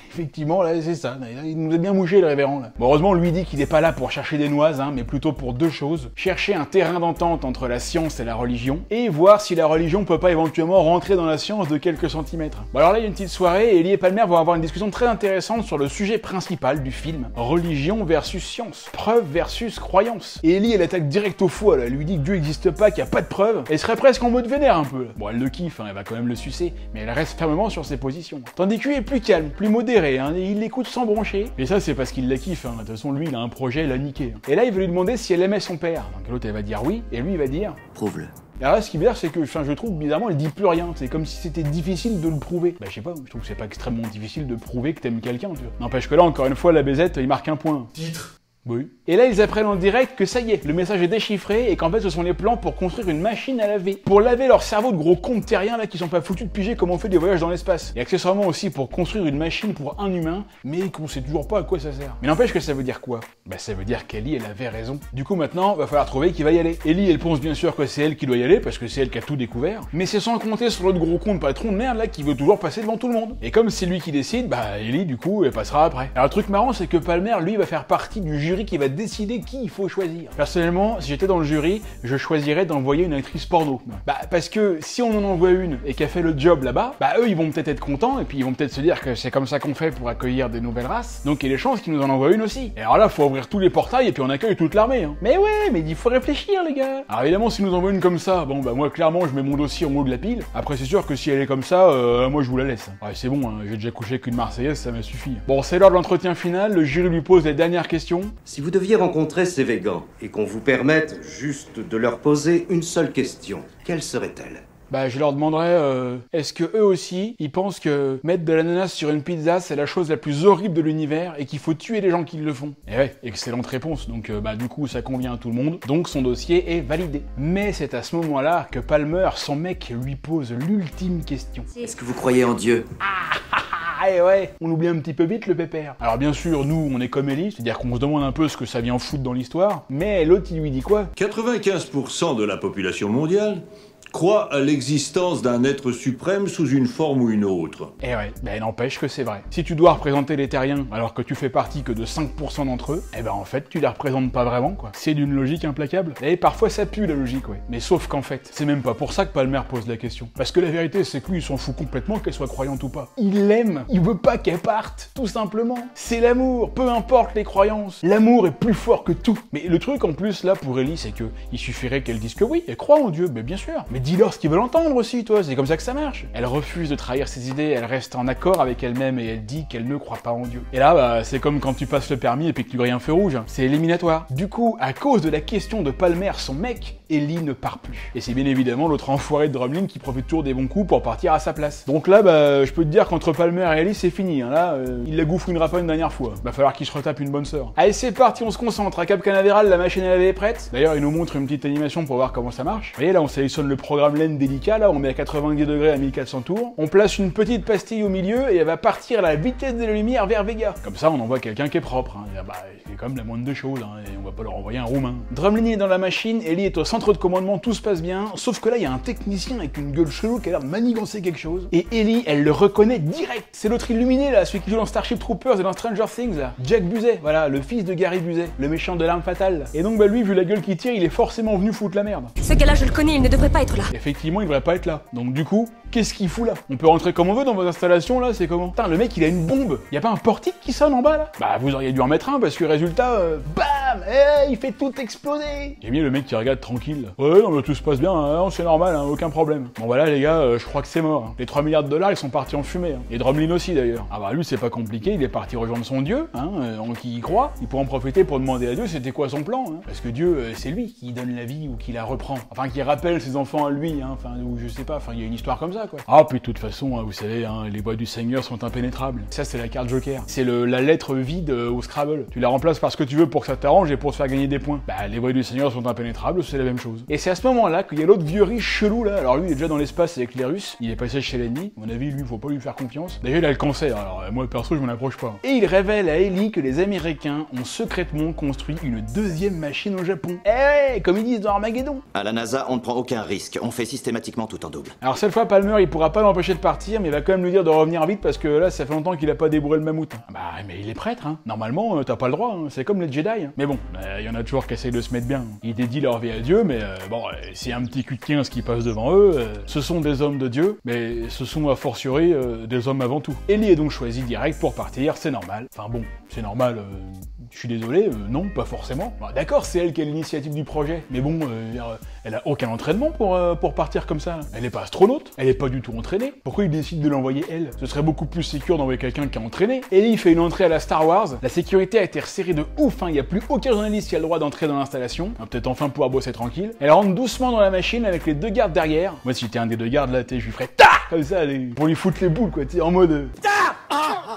effectivement là c'est ça, il nous a bien mouché le révérend là. Bon, heureusement on lui dit qu'il n'est pas là pour chercher des noises, hein, mais plutôt pour 2 choses. Chercher un terrain d'entente entre la science et la religion, et voir si la religion peut pas éventuellement rentrer dans la science de quelques centimètres. Bon alors là il y a une petite soirée et Ellie et Palmer vont avoir une discussion très intéressante sur le sujet principal du film, religion versus science, preuve versus croyance. Et Ellie elle attaque direct au foie là, elle lui dit que Dieu n'existe pas, qu'il n'y a pas de preuve, elle serait presque en mode vénère un peu là. Bon elle le kiffe, hein, elle va quand même le sucer, mais elle reste fermement sur ses positions. Tandis que lui est plus calme, plus modéré, hein, et il l'écoute sans broncher. Et ça c'est parce qu'il la kiffe, hein. De toute façon lui il a un projet, il l'a niqué. Et là il veut lui demander si elle aimait son père. Donc l'autre elle va dire oui, et lui il va dire... Prouve-le. Et alors là, ce qui est bizarre, c'est que je trouve bizarrement, elle dit plus rien. C'est comme si c'était difficile de le prouver. Bah je sais pas, je trouve que c'est pas extrêmement difficile de prouver que t'aimes quelqu'un, tu vois. N'empêche que là, encore une fois, la BZ, il marque un point. Titre. Oui. Et là, ils apprennent en direct que ça y est, le message est déchiffré et qu'en fait, ce sont les plans pour construire une machine à laver. Pour laver leur cerveau de gros cons terriens là qui sont pas foutus de piger comment on fait des voyages dans l'espace. Et accessoirement aussi pour construire une machine pour un humain, mais qu'on sait toujours pas à quoi ça sert. Mais n'empêche que ça veut dire quoi? Bah ça veut dire qu'Ellie, elle avait raison. Du coup, maintenant, va falloir trouver qui va y aller. Ellie, elle pense bien sûr que c'est elle qui doit y aller parce que c'est elle qui a tout découvert. Mais c'est sans compter sur l'autre gros con de patron de merde là qui veut toujours passer devant tout le monde. Et comme c'est lui qui décide, bah Ellie, du coup, elle passera après. Alors le truc marrant, c'est que Palmer, lui, va faire partie du jury qui va décider qui il faut choisir. Personnellement, si j'étais dans le jury, je choisirais d'envoyer une actrice porno. Bah parce que si on en envoie une et qu'elle fait le job là-bas, bah eux ils vont peut-être être contents et puis ils vont peut-être se dire que c'est comme ça qu'on fait pour accueillir des nouvelles races. Donc il y a des chances qu'ils nous en envoient une aussi. Et alors là, faut ouvrir tous les portails et puis on accueille toute l'armée. Hein. Mais ouais, mais il faut réfléchir les gars. Alors évidemment, si nous envoient une comme ça, bon bah moi clairement je mets mon dossier en haut de la pile. Après c'est sûr que si elle est comme ça, moi je vous la laisse. Ouais c'est bon, hein, j'ai déjà couché avec une Marseillaise, ça m'a suffi. Bon, c'est l'heure de l'entretien final, le jury lui pose les dernières questions. Si vous deviez rencontrer ces végans et qu'on vous permette juste de leur poser une seule question, quelle serait-elle? Bah je leur demanderais, est-ce que eux aussi, ils pensent que mettre de l'ananas sur une pizza, c'est la chose la plus horrible de l'univers et qu'il faut tuer les gens qui le font? Et ouais, excellente réponse, donc bah du coup ça convient à tout le monde, donc son dossier est validé. Mais c'est à ce moment-là que Palmer, son mec, lui pose l'ultime question. Est-ce que vous croyez en Dieu? Ah et ouais, on oublie un petit peu vite le pépère. Alors bien sûr, nous, on est comme Ellie, c'est-à-dire qu'on se demande un peu ce que ça vient foutre dans l'histoire, mais l'autre, il lui dit quoi? 95% de la population mondiale croit à l'existence d'un être suprême sous une forme ou une autre. Eh ouais, ben n'empêche que c'est vrai. Si tu dois représenter les terriens alors que tu fais partie que de 5% d'entre eux, eh ben en fait tu les représentes pas vraiment quoi. C'est d'une logique implacable. Et parfois ça pue la logique ouais. Mais sauf qu'en fait, c'est même pas pour ça que Palmer pose la question. Parce que la vérité c'est que lui il s'en fout complètement qu'elle soit croyante ou pas. Il l'aime, il veut pas qu'elle parte, tout simplement. C'est l'amour, peu importe les croyances. L'amour est plus fort que tout. Mais le truc en plus là pour Ellie c'est que il suffirait qu'elle dise que oui, elle croit en Dieu, mais bien sûr. Mais dis-leur ce qu'ils veulent entendre aussi, toi, c'est comme ça que ça marche. Elle refuse de trahir ses idées, elle reste en accord avec elle-même et elle dit qu'elle ne croit pas en Dieu. Et là, bah, c'est comme quand tu passes le permis et puis que tu brilles un feu rouge, c'est éliminatoire. Du coup, à cause de la question de Palmer, son mec, Ellie ne part plus. Et c'est bien évidemment l'autre enfoiré de Drumlin qui profite toujours des bons coups pour partir à sa place. Donc là, bah, je peux te dire qu'entre Palmer et Ellie, c'est fini. Hein. Là, il la gouffrinera pas une dernière fois. Va falloir qu'il se retape une bonne sœur. Allez, c'est parti, on se concentre. À Cap Canaveral, la machine à laver est prête. D'ailleurs, il nous montre une petite animation pour voir comment ça marche. Vous voyez, là, on sélectionne le premier programme laine délicat, là, on met à 90 degrés à 1400 tours, on place une petite pastille au milieu et elle va partir à la vitesse de la lumière vers Vega. Comme ça, on envoie quelqu'un qui est propre. Hein. Et bah, c'est quand même la moindre des choses, hein, et on va pas leur envoyer un roumain. Drumlin est dans la machine, Ellie est au centre de commandement, tout se passe bien, sauf que là, il y a un technicien avec une gueule chelou qui a l'air de manigancer quelque chose, et Ellie, elle le reconnaît direct. C'est l'autre illuminé, là, celui qui joue dans Starship Troopers et dans Stranger Things, là. Jack Buzet, voilà, le fils de Gary Buzet, le méchant de l'arme fatale. Et donc, bah lui, vu la gueule qu'il tire, il est forcément venu foutre la merde. Ce gars-là, je le connais, il ne devrait pas être là. Effectivement, il devrait pas être là. Donc du coup, qu'est-ce qu'il fout là? On peut rentrer comme on veut dans vos installations là, c'est comment? Putain, le mec il a une bombe. Y a pas un portique qui sonne en bas là? Bah vous auriez dû en mettre un parce que résultat, bam, il fait tout exploser. J'aime bien le mec qui regarde tranquille. Ouais, non mais tout se passe bien, hein, c'est normal, hein, aucun problème. Bon voilà les gars, je crois que c'est mort. Hein. Les 3 milliards de dollars ils sont partis en fumée. Hein. Et Drumlin aussi d'ailleurs. Ah bah lui c'est pas compliqué, il est parti rejoindre son dieu, hein, qui y croit. Il pourra en profiter pour demander à Dieu c'était quoi son plan. Hein. Parce que Dieu, c'est lui qui donne la vie ou qui la reprend. Enfin qui rappelle ses enfants à lui, hein, enfin ou je sais pas, enfin il y a une histoire comme ça quoi. Ah puis de toute façon, hein, vous savez, hein, les voies du Seigneur sont impénétrables. Ça c'est la carte Joker. C'est la lettre vide au Scrabble. Tu la remplaces par ce que tu veux pour que ça t'arrange et pour se faire gagner des points. Bah les voies du Seigneur sont impénétrables, c'est la même chose. Et c'est à ce moment-là qu'il y a l'autre vieux riche chelou là. Alors lui il est déjà dans l'espace avec les Russes, il est passé chez l'ennemi. À mon avis lui faut pas lui faire confiance. D'ailleurs il a le cancer, alors moi perso je m'en approche pas. Et il révèle à Ellie que les Américains ont secrètement construit une deuxième machine au Japon. Eh comme ils disent dans Armageddon. À la NASA on ne prend aucun risque, on fait systématiquement tout en double. Alors cette fois Palmer il pourra pas l'empêcher de partir, mais il va quand même lui dire de revenir vite parce que là ça fait longtemps qu'il a pas débourré le mammouth. Bah mais il est prêtre, hein. Normalement t'as pas le droit, hein. C'est comme les Jedi. Hein. Mais bon, il y en a toujours qui essayent de se mettre bien. Ils dédient leur vie à Dieu, mais bon, s'il y a un petit cul de 15 qui passe devant eux, ce sont des hommes de Dieu, mais ce sont a fortiori des hommes avant tout. Ellie est donc choisie direct pour partir, c'est normal. Enfin bon, c'est normal, je suis désolé, non, pas forcément. Bah, d'accord, c'est elle qui a l'initiative du projet, mais bon, elle a aucun entraînement pour partir comme ça. Elle est pas astronaute, elle est pas du tout entraînée. Pourquoi il décide de l'envoyer elle? Ce serait beaucoup plus sécure d'envoyer quelqu'un qui est entraîné. Ellie fait une entrée à la Star Wars, la sécurité a été resserrée de ouf, hein. Il y a plus aucun journaliste qui a le droit d'entrer dans l'installation. On va peut-être enfin pouvoir bosser tranquille. Elle rentre doucement dans la machine avec les deux gardes derrière. Moi si t'es un des deux gardes là, je lui ferais ta comme ça, pour lui foutre les boules quoi, en mode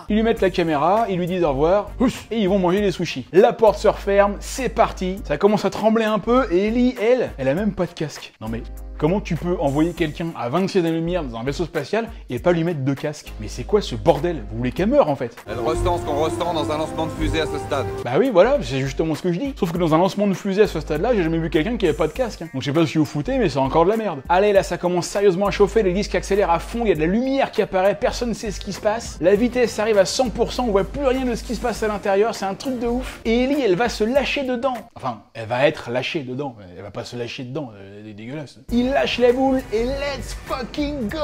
Ils lui mettent la caméra, ils lui disent au revoir, et ils vont manger des sushis. La porte se referme, c'est parti. Ça commence à trembler un peu, et Ellie, elle a même pas de casque. Non mais, comment tu peux envoyer quelqu'un à 26 années-lumière dans un vaisseau spatial et pas lui mettre de casque? Mais c'est quoi ce bordel? Vous voulez qu'elle meure en fait? Elle ressent ce qu'on ressent dans un lancement de fusée à ce stade. Bah oui, voilà, c'est justement ce que je dis. Sauf que dans un lancement de fusée à ce stade-là, j'ai jamais vu quelqu'un qui avait pas de casque. Hein. Donc je sais pas ce que vous foutez, mais c'est encore de la merde. Allez, là, ça commence sérieusement à chauffer, les disques accélèrent à fond, il y a de la lumière qui apparaît, personne ne sait ce qui se passe. La vitesse arrive à 100%, on voit plus rien de ce qui se passe à l'intérieur, c'est un truc de ouf. Et Ellie, elle va se lâcher dedans. Enfin, elle va être lâchée dedans, elle va pas se lâcher dedans, elle est dégueulasse. Il lâche la boule et let's fucking go!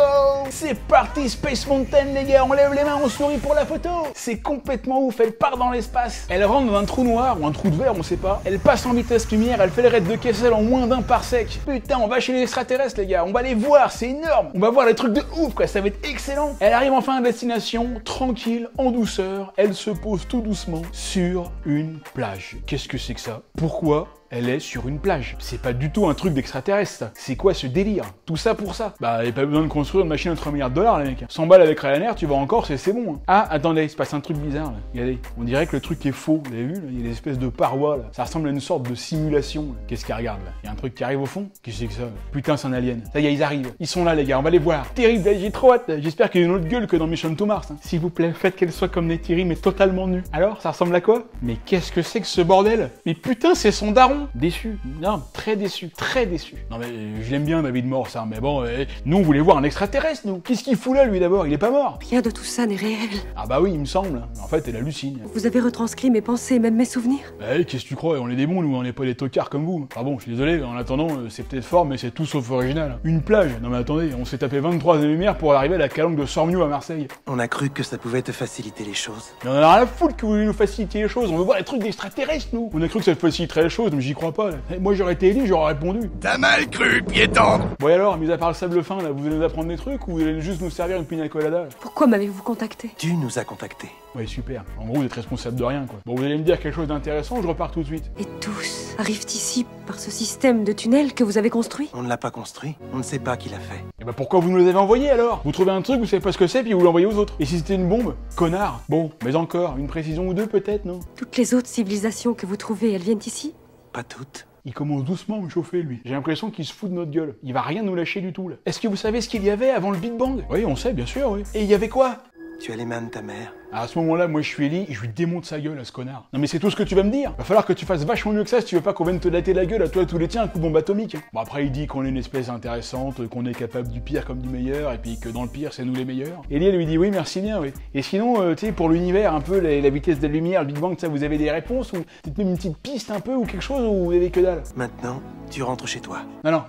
C'est parti Space Mountain les gars, on lève les mains, on sourit pour la photo! C'est complètement ouf, elle part dans l'espace, elle rentre dans un trou noir ou un trou de verre, on sait pas, elle passe en vitesse lumière, elle fait le raid de Kessel en moins d'1 parsec. Putain, on va chez les extraterrestres les gars, on va les voir, c'est énorme! On va voir les trucs de ouf quoi, ça va être excellent! Elle arrive enfin à destination, tranquille, en douceur, elle se pose tout doucement sur une plage. Qu'est-ce que c'est que ça? Pourquoi elle est sur une plage? C'est pas du tout un truc d'extraterrestre, ça. C'est quoi ce délire? Tout ça pour ça? Bah, il n'y a pas besoin de construire une machine à 3 milliards de dollars, les mecs. 100 balles avec Ryanair, tu vas en Corse et c'est bon. Hein. Ah, attendez, il se passe un truc bizarre, là. Regardez, on dirait que le truc est faux. Vous avez vu, là? Il y a des espèces de parois, là. Ça ressemble à une sorte de simulation, là. Qu'est-ce qu'ils regardent, là? Il y a un truc qui arrive au fond? Qu'est-ce que c'est que ça, là? Putain, c'est un alien. Ça y est, ils arrivent. Ils sont là, les gars, on va les voir. Terrible, j'ai trop hâte. J'espère qu'il y a une autre gueule que dans Mission to Mars. Hein. S'il vous plaît, faites qu'elle soit comme Neytiri, mais totalement nue. Alors, ça ressemble à quoi? Mais qu'est-ce que c'est que ce bordel? Mais putain, c'est son daron. Déçu. Non, très déçu, très déçu. Non mais je l'aime bien David Morse, hein, mais bon, nous on voulait voir un extraterrestre, nous. Qu'est-ce qu'il fout là, lui d'abord? Il est pas mort. Rien de tout ça n'est réel. Ah bah oui, il me semble. En fait, elle hallucine. Vous avez retranscrit mes pensées, même mes souvenirs. Qu'est-ce que tu crois? On est des bons, nous, on n'est pas des tocards comme vous. Ah bon, je suis désolé, en attendant, c'est peut-être fort, mais c'est tout sauf original. Une plage? Non mais attendez, on s'est tapé 23 années-lumière pour arriver à la calanque de Sormiou à Marseille. On a cru que ça pouvait te faciliter les choses. Mais on en a rien à foutre que vous voulez nous faciliter les choses, on veut voir les trucs d'extraterrestres, nous. On a cru que ça faciliterait les choses, mais j'y crois pas. Là. Moi j'aurais été Ellie, j'aurais répondu. T'as mal cru, piéton! Bon et alors, mis à part le sable fin, là, vous allez nous apprendre des trucs ou vous allez juste nous servir une pina colada? Pourquoi m'avez-vous contacté? Tu nous as contactés. Ouais, super. En gros, vous êtes responsable de rien, quoi. Bon, vous allez me dire quelque chose d'intéressant, je repars tout de suite. Et tous arrivent ici par ce système de tunnel que vous avez construit? On ne l'a pas construit, on ne sait pas qui l'a fait. Et bah pourquoi vous nous l'avez envoyé alors? Vous trouvez un truc, vous savez pas ce que c'est, puis vous l'envoyez aux autres. Et si c'était une bombe? Connard. Bon, mais encore, une précision ou deux peut-être, non? Toutes les autres civilisations que vous trouvez, elles viennent ici? Pas toutes. Il commence doucement à me chauffer, lui. J'ai l'impression qu'il se fout de notre gueule. Il va rien nous lâcher du tout, là. Est-ce que vous savez ce qu'il y avait avant le Big Bang? Oui, on sait, bien sûr, oui. Et il y avait quoi? Tu as les mains de ta mère. À ce moment-là, moi je suis Ellie et je lui démonte sa gueule à ce connard. Non mais c'est tout ce que tu vas me dire. Va falloir que tu fasses vachement mieux que ça si tu veux pas qu'on vienne te dater la gueule à toi tous les tiens un coup de bombe atomique. Bon après il dit qu'on est une espèce intéressante, qu'on est capable du pire comme du meilleur et puis que dans le pire c'est nous les meilleurs. Ellie elle lui dit oui merci bien oui. Et sinon tu sais pour l'univers un peu la vitesse de la lumière, le Big Bang ça vous avez des réponses ou peut-être même une petite piste un peu ou quelque chose ou vous avez que dalle. Maintenant, tu rentres chez toi. Non,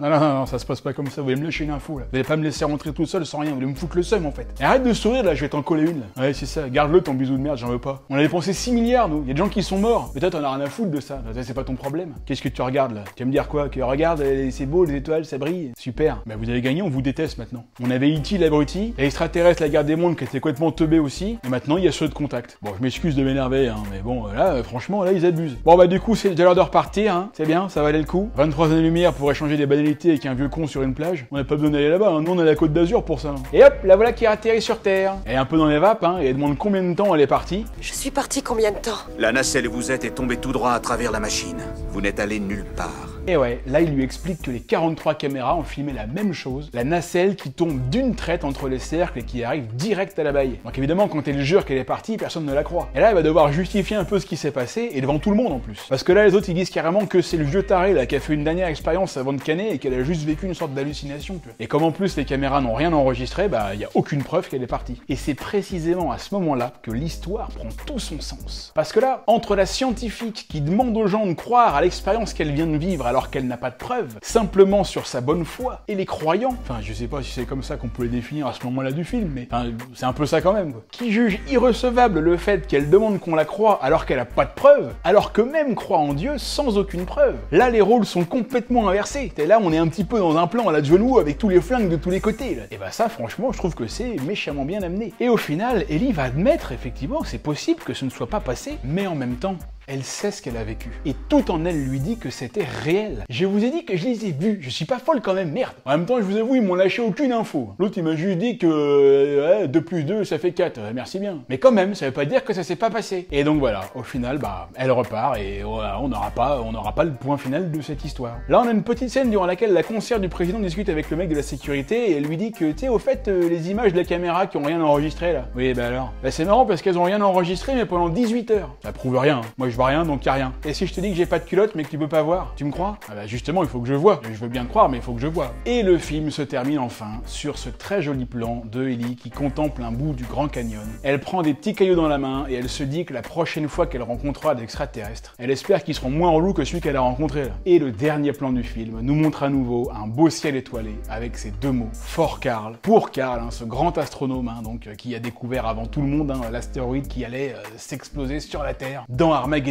ça se passe pas comme ça, vous allez me lâcher une info là. Vous allez pas me laisser rentrer tout seul sans rien, vous allez me foutre le seum en fait. Et arrête de sourire là, je vais t'en coller une là. Ouais c'est ça, garde-le ton bisou de merde, j'en veux pas. On a dépensé 6 milliards nous, il y a des gens qui sont morts. Peut-être on a rien à foutre de ça, c'est pas ton problème. Qu'est-ce que tu regardes là? Tu vas me dire quoi? Que regarde, c'est beau, les étoiles, ça brille. Super, bah vous avez gagné, on vous déteste maintenant. On avait E.T. l'abruti, l'extraterrestre, la guerre des mondes qui était complètement teubé aussi, et maintenant il y a ceux de contact. Bon je m'excuse de m'énerver, hein, mais bon là franchement là ils abusent. Bon bah du coup c'est déjà l'heure de repartir, hein. C'est bien, ça valait le coup. 23 années-lumière pour échanger des banalités avec un vieux con sur une plage. On n'a pas besoin d'aller là-bas, hein. Nous on a la Côte d'Azur pour ça. Hein. Et hop, la voilà qui a atterri sur Terre. Elle est un peu dans les vapes, hein, et elle demande combien de temps elle est partie. Je suis partie combien de temps? La nacelle où vous êtes est tombée tout droit à travers la machine. Vous n'êtes allé nulle part. Et ouais, là il lui explique que les 43 caméras ont filmé la même chose, la nacelle qui tombe d'une traite entre les cercles et qui arrive direct à la baille. Donc évidemment quand elle jure qu'elle est partie, personne ne la croit. Et là elle va devoir justifier un peu ce qui s'est passé, et devant tout le monde en plus. Parce que là les autres ils disent carrément que c'est le vieux taré là qui a fait une dernière expérience avant de canner et qu'elle a juste vécu une sorte d'hallucination. Et comme en plus les caméras n'ont rien enregistré, bah y a aucune preuve qu'elle est partie. Et c'est précisément à ce moment-là que l'histoire prend tout son sens. Parce que là, entre la scientifique qui demande aux gens de croire à l'expérience qu'elle vient de vivre alors qu'elle n'a pas de preuves, simplement sur sa bonne foi, et les croyants, enfin je sais pas si c'est comme ça qu'on peut les définir à ce moment-là du film, mais enfin, c'est un peu ça quand même, quoi. Qui juge irrecevable le fait qu'elle demande qu'on la croie alors qu'elle a pas de preuves, alors que même croit en Dieu sans aucune preuve. Là les rôles sont complètement inversés, et là on est un petit peu dans un plan à la John Woo avec tous les flingues de tous les côtés, là. Et bah ça franchement je trouve que c'est méchamment bien amené. Et au final, Ellie va admettre effectivement que c'est possible que ce ne soit pas passé, mais en même temps, elle sait ce qu'elle a vécu. Et tout en elle lui dit que c'était réel. Je vous ai dit que je les ai vus. Je suis pas folle quand même, merde. En même temps, je vous avoue, ils m'ont lâché aucune info. L'autre, il m'a juste dit que 2 plus 2, ça fait 4. Merci bien. Mais quand même, ça veut pas dire que ça s'est pas passé. Et donc voilà, au final, bah, elle repart et voilà, on n'aura pas le point final de cette histoire. Là, on a une petite scène durant laquelle la conseillère du président discute avec le mec de la sécurité et elle lui dit que, tu sais, au fait, les images de la caméra qui ont rien enregistré là. Oui, bah alors. Bah c'est marrant parce qu'elles ont rien enregistré, mais pendant 18 heures. Ça prouve rien. Moi, je vois rien, donc y a rien. Et si je te dis que j'ai pas de culotte mais que tu peux pas voir, tu me crois? Ah bah justement, il faut que je vois. Je veux bien te croire, mais il faut que je vois. Et le film se termine enfin sur ce très joli plan de Ellie qui contemple un bout du Grand Canyon. Elle prend des petits cailloux dans la main et elle se dit que la prochaine fois qu'elle rencontrera des extraterrestres, elle espère qu'ils seront moins relous que celui qu'elle a rencontré là. Et le dernier plan du film nous montre à nouveau un beau ciel étoilé avec ces deux mots. For Carl. Pour Carl, hein, ce grand astronome hein, donc, qui a découvert avant tout le monde hein, l'astéroïde qui allait s'exploser sur la Terre dans Armageddon.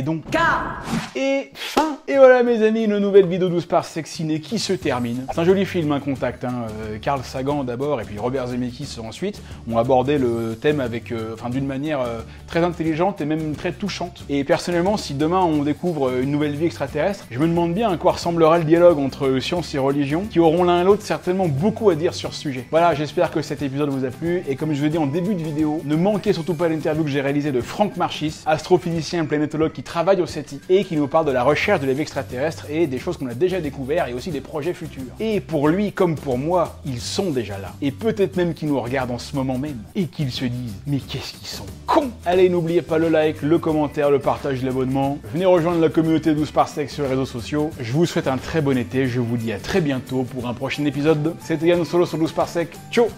Et fin. Et voilà mes amis, une nouvelle vidéo 12 par Ciné qui se termine. C'est un joli film, un Contact. Hein. Carl Sagan d'abord et puis Robert Zemeckis ensuite ont abordé le thème avec, d'une manière très intelligente et même très touchante. Et personnellement, si demain on découvre une nouvelle vie extraterrestre, je me demande bien à quoi ressemblera le dialogue entre science et religion, qui auront l'un et l'autre certainement beaucoup à dire sur ce sujet. Voilà, j'espère que cet épisode vous a plu et comme je vous l'ai dit en début de vidéo, ne manquez surtout pas l'interview que j'ai réalisée de Franck Marchis, astrophysicien planétologue qui travaille au SETI et qui nous parle de la recherche de la vie extraterrestre et des choses qu'on a déjà découvert et aussi des projets futurs. Et pour lui comme pour moi, ils sont déjà là. Et peut-être même qu'ils nous regardent en ce moment même et qu'ils se disent « Mais qu'est-ce qu'ils sont cons !» Allez, n'oubliez pas le like, le commentaire, le partage, l'abonnement. Venez rejoindre la communauté 12 par Sec sur les réseaux sociaux. Je vous souhaite un très bon été, je vous dis à très bientôt pour un prochain épisode. C'était Yann Solo sur 12 par Sec. Ciao.